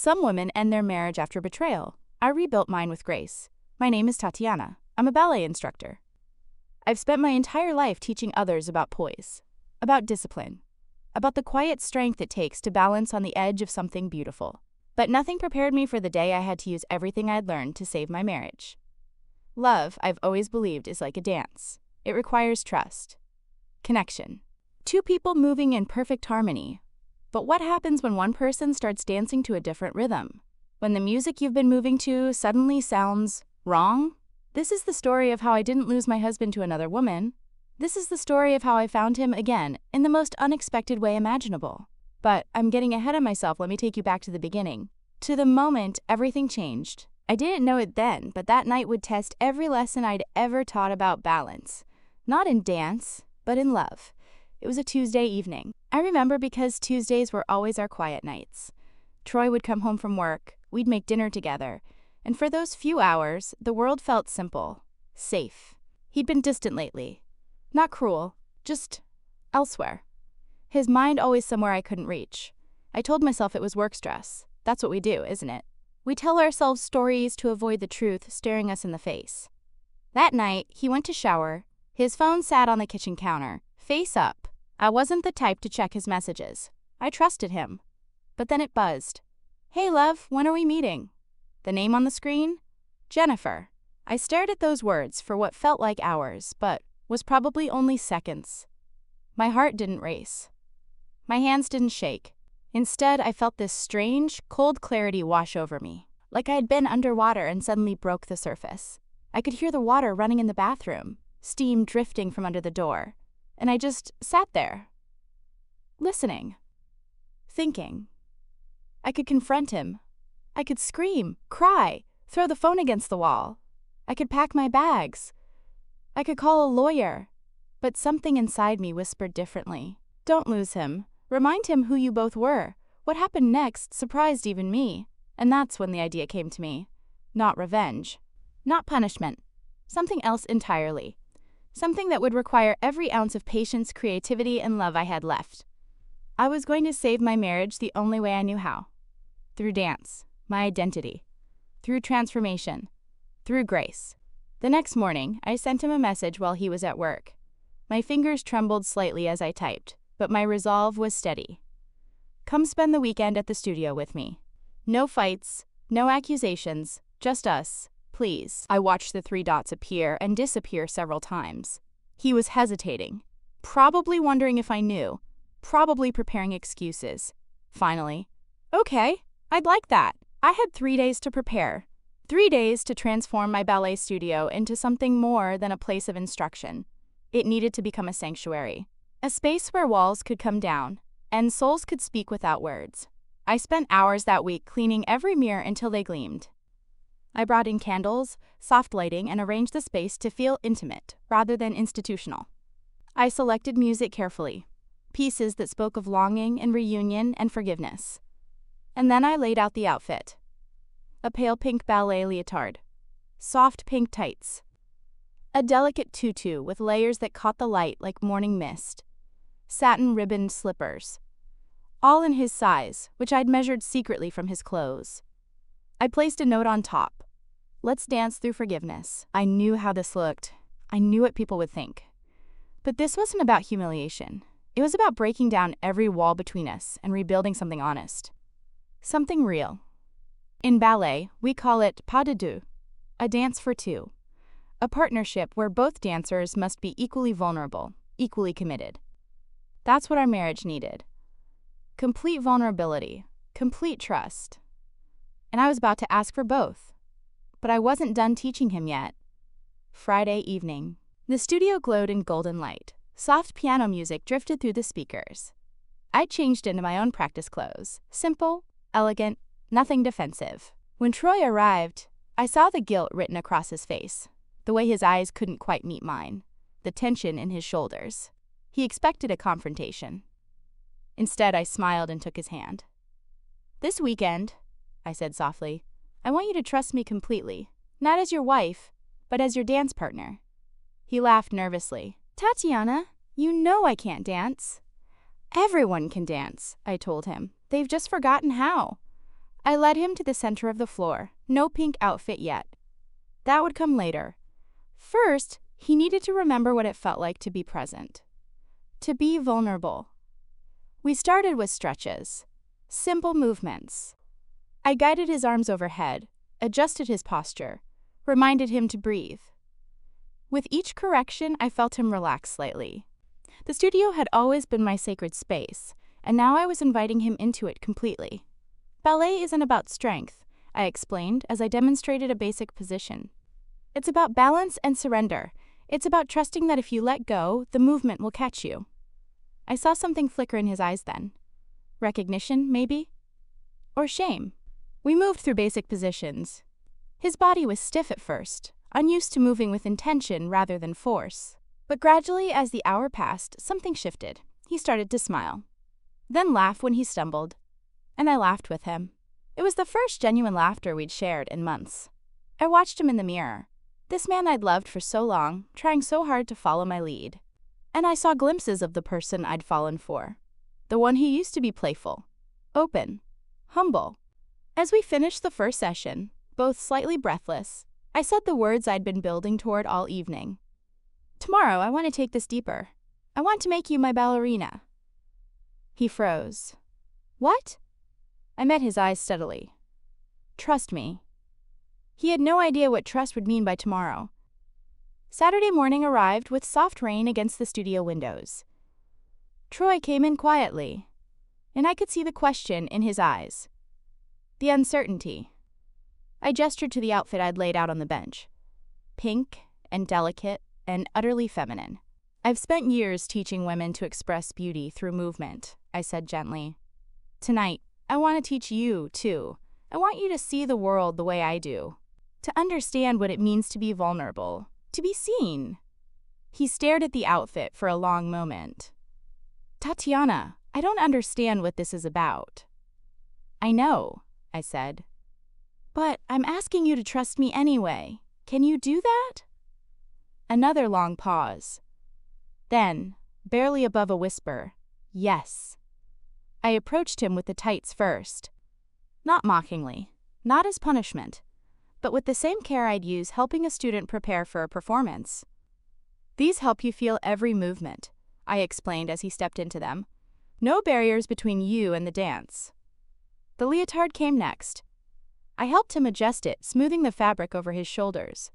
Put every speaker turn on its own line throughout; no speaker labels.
Some women end their marriage after betrayal. I rebuilt mine with grace. My name is Tatiana. I'm a ballet instructor. I've spent my entire life teaching others about poise, about discipline, about the quiet strength it takes to balance on the edge of something beautiful. But nothing prepared me for the day I had to use everything I'd learned to save my marriage. Love, I've always believed, is like a dance. It requires trust, connection, two people moving in perfect harmony. But what happens when one person starts dancing to a different rhythm? When the music you've been moving to suddenly sounds wrong? This is the story of how I didn't lose my husband to another woman. This is the story of how I found him again in the most unexpected way imaginable. But I'm getting ahead of myself. Let me take you back to the beginning, to the moment everything changed. I didn't know it then, but that night would test every lesson I'd ever taught about balance. Not in dance, but in love. It was a Tuesday evening. I remember because Tuesdays were always our quiet nights. Troy would come home from work, we'd make dinner together, and for those few hours, the world felt simple, safe. He'd been distant lately. Not cruel, just elsewhere. His mind always somewhere I couldn't reach. I told myself it was work stress. That's what we do, isn't it? We tell ourselves stories to avoid the truth staring us in the face. That night, he went to shower. His phone sat on the kitchen counter, face up. I wasn't the type to check his messages. I trusted him. But then it buzzed. "Hey love, when are we meeting?" The name on the screen? Jennifer. I stared at those words for what felt like hours, but was probably only seconds. My heart didn't race. My hands didn't shake. Instead, I felt this strange, cold clarity wash over me, like I had been underwater and suddenly broke the surface. I could hear the water running in the bathroom, steam drifting from under the door, and I just sat there, listening, thinking. I could confront him. I could scream, cry, throw the phone against the wall. I could pack my bags. I could call a lawyer. But something inside me whispered differently. Don't lose him. Remind him who you both were. What happened next surprised even me. And that's when the idea came to me. Not revenge. Not punishment. Something else entirely. Something that would require every ounce of patience, creativity, and love I had left. I was going to save my marriage the only way I knew how. Through dance, my identity. Through transformation. Through grace. The next morning, I sent him a message while he was at work. My fingers trembled slightly as I typed, but my resolve was steady. Come spend the weekend at the studio with me. No fights, no accusations, just us, please. I watched the 3 dots appear and disappear several times. He was hesitating, probably wondering if I knew, probably preparing excuses. Finally, okay, I'd like that. I had 3 days to prepare. 3 days to transform my ballet studio into something more than a place of instruction. It needed to become a sanctuary. A space where walls could come down, and souls could speak without words. I spent hours that week cleaning every mirror until they gleamed. I brought in candles, soft lighting, and arranged the space to feel intimate, rather than institutional. I selected music carefully, pieces that spoke of longing and reunion and forgiveness. And then I laid out the outfit. A pale pink ballet leotard, soft pink tights, a delicate tutu with layers that caught the light like morning mist, satin ribboned slippers, all in his size, which I'd measured secretly from his clothes. I placed a note on top. Let's dance through forgiveness. I knew how this looked. I knew what people would think. But this wasn't about humiliation. It was about breaking down every wall between us and rebuilding something honest. Something real. In ballet, we call it pas de deux, a dance for two. A partnership where both dancers must be equally vulnerable, equally committed. That's what our marriage needed. Complete vulnerability, complete trust. And I was about to ask for both. But I wasn't done teaching him yet. Friday evening. The studio glowed in golden light. Soft piano music drifted through the speakers. I changed into my own practice clothes. Simple, elegant, nothing defensive. When Troy arrived, I saw the guilt written across his face, the way his eyes couldn't quite meet mine, the tension in his shoulders. He expected a confrontation. Instead, I smiled and took his hand. This weekend, I said softly, I want you to trust me completely, not as your wife, but as your dance partner. He laughed nervously. Tatiana, you know I can't dance. Everyone can dance, I told him. They've just forgotten how. I led him to the center of the floor. No pink outfit yet. That would come later. First, he needed to remember what it felt like to be present. To be vulnerable. We started with stretches. Simple movements. I guided his arms overhead, adjusted his posture, reminded him to breathe. With each correction, I felt him relax slightly. The studio had always been my sacred space, and now I was inviting him into it completely. Ballet isn't about strength, I explained as I demonstrated a basic position. It's about balance and surrender. It's about trusting that if you let go, the movement will catch you. I saw something flicker in his eyes then. Recognition, maybe? Or shame. We moved through basic positions. His body was stiff at first, unused to moving with intention rather than force. But gradually, as the hour passed, something shifted. He started to smile. Then laugh when he stumbled. And I laughed with him. It was the first genuine laughter we'd shared in months. I watched him in the mirror. This man I'd loved for so long, trying so hard to follow my lead. And I saw glimpses of the person I'd fallen for. The one who used to be playful, open, humble. As we finished the first session, both slightly breathless, I said the words I'd been building toward all evening. Tomorrow, I want to take this deeper. I want to make you my ballerina. He froze. What? I met his eyes steadily. Trust me. He had no idea what trust would mean by tomorrow. Saturday morning arrived with soft rain against the studio windows. Troy came in quietly, and I could see the question in his eyes. The uncertainty. I gestured to the outfit I'd laid out on the bench. Pink and delicate and utterly feminine. I've spent years teaching women to express beauty through movement, I said gently. Tonight, I want to teach you, too. I want you to see the world the way I do. To understand what it means to be vulnerable. To be seen. He stared at the outfit for a long moment. Tatiana, I don't understand what this is about. I know, I said. But I'm asking you to trust me anyway. Can you do that? Another long pause. Then, barely above a whisper, yes. I approached him with the tights first. Not mockingly, not as punishment, but with the same care I'd use helping a student prepare for a performance. These help you feel every movement, I explained as he stepped into them. No barriers between you and the dance. The leotard came next. I helped him adjust it, smoothing the fabric over his shoulders.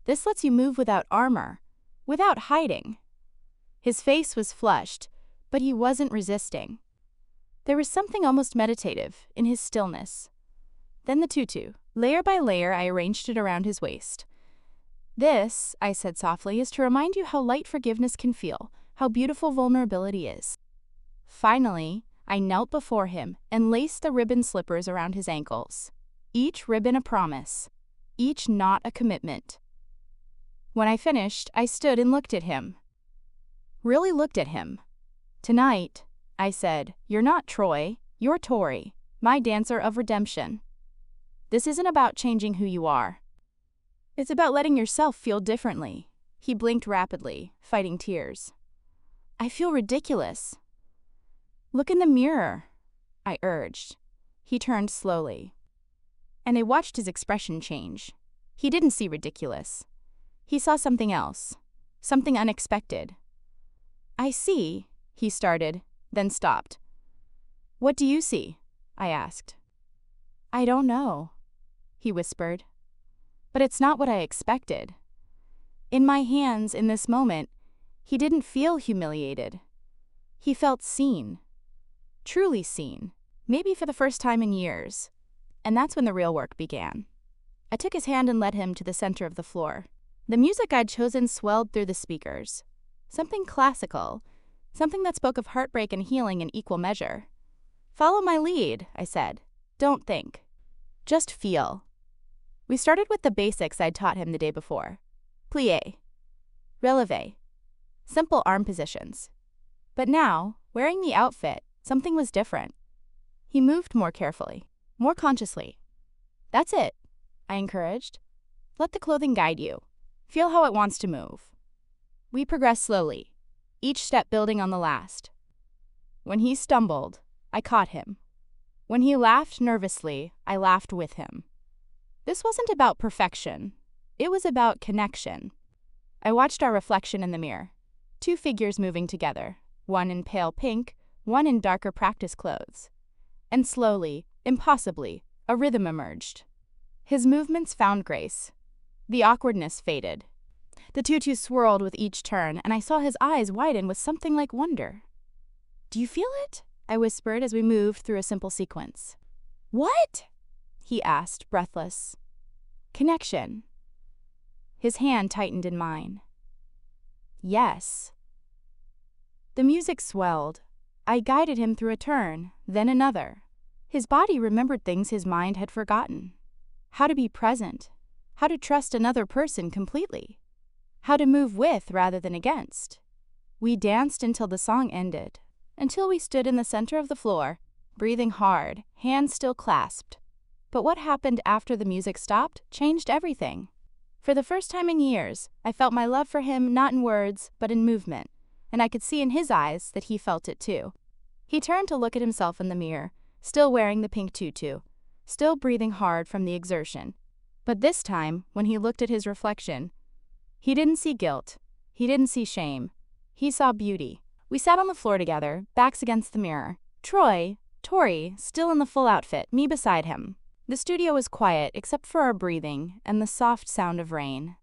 This lets you move without armor, without hiding. His face was flushed, but he wasn't resisting. There was something almost meditative in his stillness. Then the tutu. Layer by layer, I arranged it around his waist. This, I said softly, is to remind you how light forgiveness can feel, how beautiful vulnerability is. Finally, I knelt before him and laced the ribbon slippers around his ankles. Each ribbon a promise, each knot a commitment. When I finished, I stood and looked at him. Really looked at him. Tonight, I said, you're not Troy, you're Tori, my dancer of redemption. This isn't about changing who you are. It's about letting yourself feel differently. He blinked rapidly, fighting tears. I feel ridiculous. Look in the mirror, I urged. He turned slowly. And I watched his expression change. He didn't see ridiculous. He saw something else, something unexpected. I see, he started, then stopped. What do you see? I asked. I don't know, he whispered. But it's not what I expected. In my hands in this moment, he didn't feel humiliated. He felt seen. Truly seen, maybe for the first time in years. And that's when the real work began. I took his hand and led him to the center of the floor. The music I'd chosen swelled through the speakers. Something classical, something that spoke of heartbreak and healing in equal measure. Follow my lead, I said. Don't think. Just feel. We started with the basics I'd taught him the day before. Plié, releve, simple arm positions. But now, wearing the outfit, something was different. He moved more carefully, more consciously. That's it, I encouraged. Let the clothing guide you. Feel how it wants to move. We progressed slowly, each step building on the last. When he stumbled, I caught him. When he laughed nervously, I laughed with him. This wasn't about perfection. It was about connection. I watched our reflection in the mirror. Two figures moving together, one in pale pink, one in darker practice clothes. And slowly, impossibly, a rhythm emerged. His movements found grace. The awkwardness faded. The tutu swirled with each turn, and I saw his eyes widen with something like wonder. "Do you feel it?" I whispered as we moved through a simple sequence. "What?" he asked, breathless. "Connection." His hand tightened in mine. "Yes." The music swelled. I guided him through a turn, then another. His body remembered things his mind had forgotten. How to be present. How to trust another person completely. How to move with rather than against. We danced until the song ended, until we stood in the center of the floor, breathing hard, hands still clasped. But what happened after the music stopped changed everything. For the first time in years, I felt my love for him not in words, but in movement, and I could see in his eyes that he felt it too. He turned to look at himself in the mirror, still wearing the pink tutu, still breathing hard from the exertion. But this time, when he looked at his reflection, he didn't see guilt. He didn't see shame. He saw beauty. We sat on the floor together, backs against the mirror. Tori, still in the full outfit, me beside him. The studio was quiet except for our breathing and the soft sound of rain.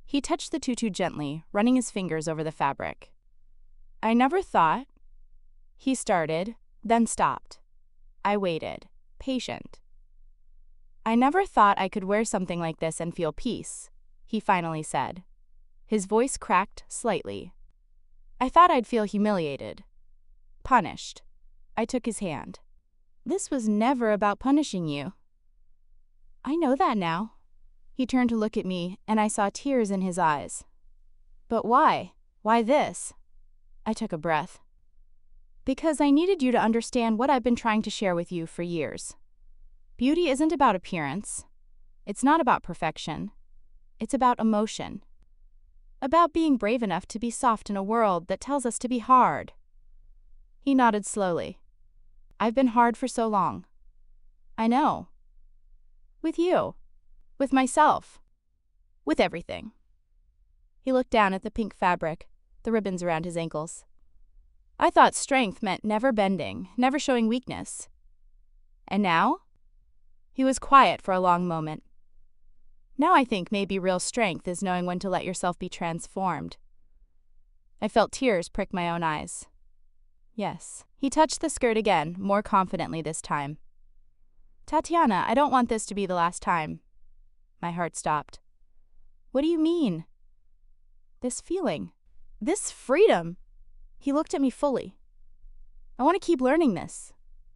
He touched the tutu gently, running his fingers over the fabric. "I never thought..." He started, then stopped. I waited, patient. "I never thought I could wear something like this and feel peace," he finally said. His voice cracked slightly. "I thought I'd feel humiliated. Punished." I took his hand. "This was never about punishing you." "I know that now." He turned to look at me, and I saw tears in his eyes. "But why? Why this?" I took a breath. "Because I needed you to understand what I've been trying to share with you for years. Beauty isn't about appearance. It's not about perfection. It's about emotion. About being brave enough to be soft in a world that tells us to be hard." He nodded slowly. "I've been hard for so long." "I know. With you. With myself. With everything." He looked down at the pink fabric, the ribbons around his ankles. "I thought strength meant never bending, never showing weakness. And now?" He was quiet for a long moment. "Now I think maybe real strength is knowing when to let yourself be transformed." I felt tears prick my own eyes. "Yes." He touched the skirt again, more confidently this time. "Tatiana, I don't want this to be the last time." My heart stopped. "What do you mean?" "This feeling. This freedom." He looked at me fully. "I want to keep learning this.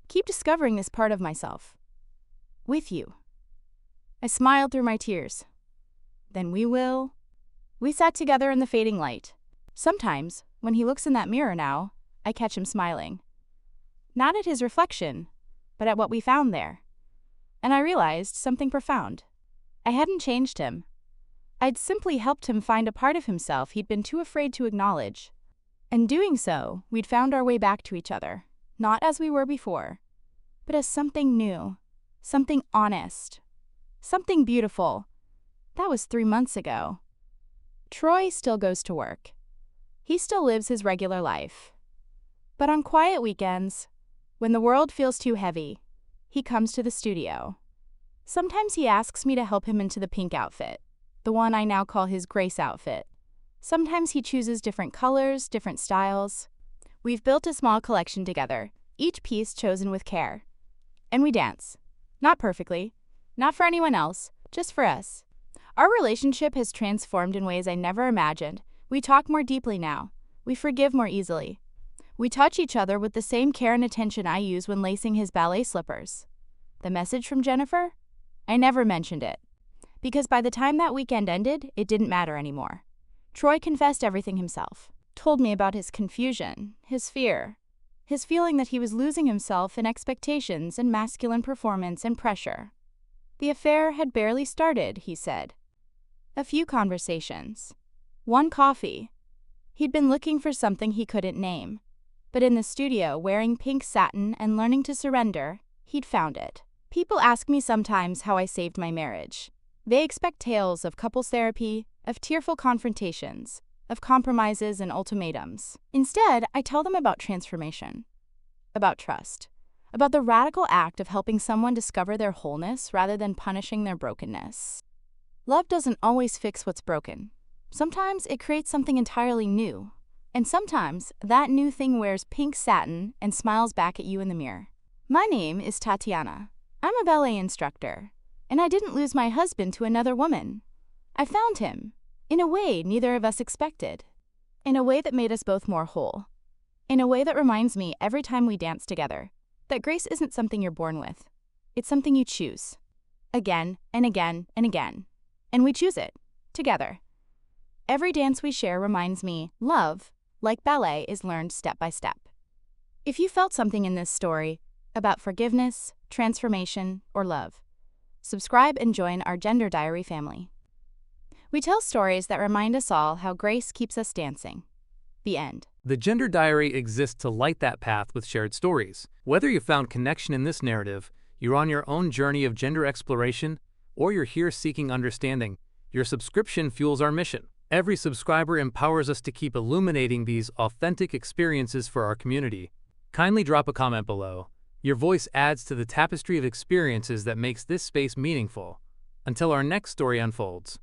Keep discovering this part of myself. With you." I smiled through my tears. "Then we will..." We sat together in the fading light. Sometimes, when he looks in that mirror now, I catch him smiling. Not at his reflection, but at what we found there. And I realized something profound. I hadn't changed him. I'd simply helped him find a part of himself he'd been too afraid to acknowledge. In doing so, we'd found our way back to each other, not as we were before, but as something new, something honest, something beautiful. That was 3 months ago. Troy still goes to work. He still lives his regular life. But on quiet weekends, when the world feels too heavy, he comes to the studio. Sometimes he asks me to help him into the pink outfit, the one I now call his grace outfit. Sometimes he chooses different colors, different styles. We've built a small collection together, each piece chosen with care. And we dance. Not perfectly, not for anyone else, just for us. Our relationship has transformed in ways I never imagined. We talk more deeply now. We forgive more easily. We touch each other with the same care and attention I use when lacing his ballet slippers. The message from Jennifer? I never mentioned it. Because by the time that weekend ended, it didn't matter anymore. Troy confessed everything himself. Told me about his confusion, his fear, his feeling that he was losing himself in expectations and masculine performance and pressure. The affair had barely started, he said. A few conversations. One coffee. He'd been looking for something he couldn't name. But in the studio, wearing pink satin and learning to surrender, he'd found it. People ask me sometimes how I saved my marriage. They expect tales of couples therapy, of tearful confrontations, of compromises and ultimatums. Instead, I tell them about transformation, about trust, about the radical act of helping someone discover their wholeness rather than punishing their brokenness. Love doesn't always fix what's broken. Sometimes it creates something entirely new. And sometimes that new thing wears pink satin and smiles back at you in the mirror. My name is Tatiana. I'm a ballet instructor, and I didn't lose my husband to another woman. I found him, in a way neither of us expected, in a way that made us both more whole, in a way that reminds me every time we dance together that grace isn't something you're born with. It's something you choose, again and again and again, and we choose it, together. Every dance we share reminds me, love, like ballet, is learned step by step. If you felt something in this story about forgiveness, transformation, or love, subscribe and join our Gender Diary family. We tell stories that remind us all how grace keeps us dancing. The end.
The Gender Diary exists to light that path with shared stories. Whether you found connection in this narrative, you're on your own journey of gender exploration, or you're here seeking understanding, your subscription fuels our mission. Every subscriber empowers us to keep illuminating these authentic experiences for our community. Kindly drop a comment below. Your voice adds to the tapestry of experiences that makes this space meaningful. Until our next story unfolds.